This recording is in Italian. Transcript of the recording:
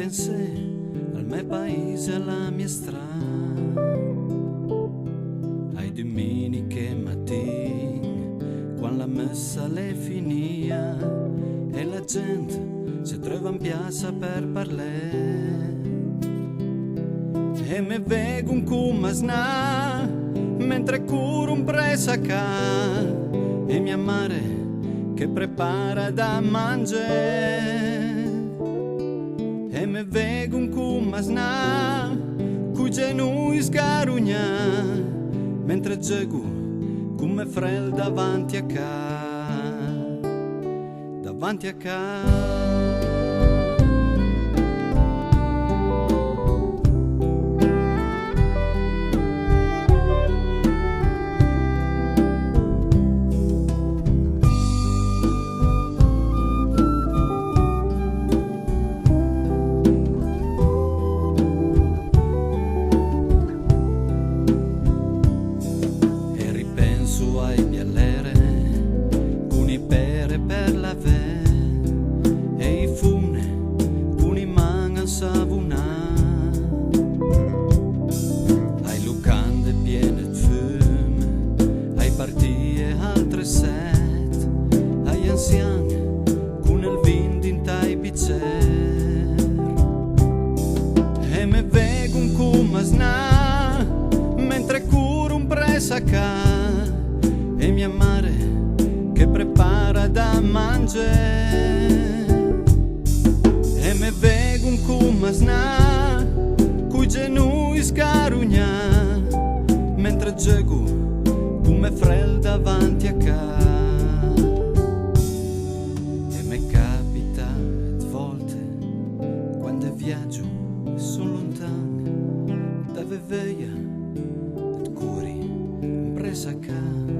pensé al mio paese, alla mia strada, ai domeniche mattine, quando la messa le finia e la gente si trova in piazza per parlare. E me vedo un cumasna mentre curo un presacà e mia madre che prepara da mangiare. E me vedo un cumasna cu genui sgarugna mentre gioco come frel davanti a ca. Ai biellere, con i pere per la ve e i fune, con i mangan savuna, ai lucande piene di fume, ai partie altre set, ai anziani con il vin in tai bicer. E me vedo un cumasna mentre curo un presacà e mia madre che prepara da mangiare. E me vedo un cumasna cui genui scarugna mentre gioco come frel davanti a ca. E me capita volte quando viaggio e sono lontano da veveia e curi presa a ca.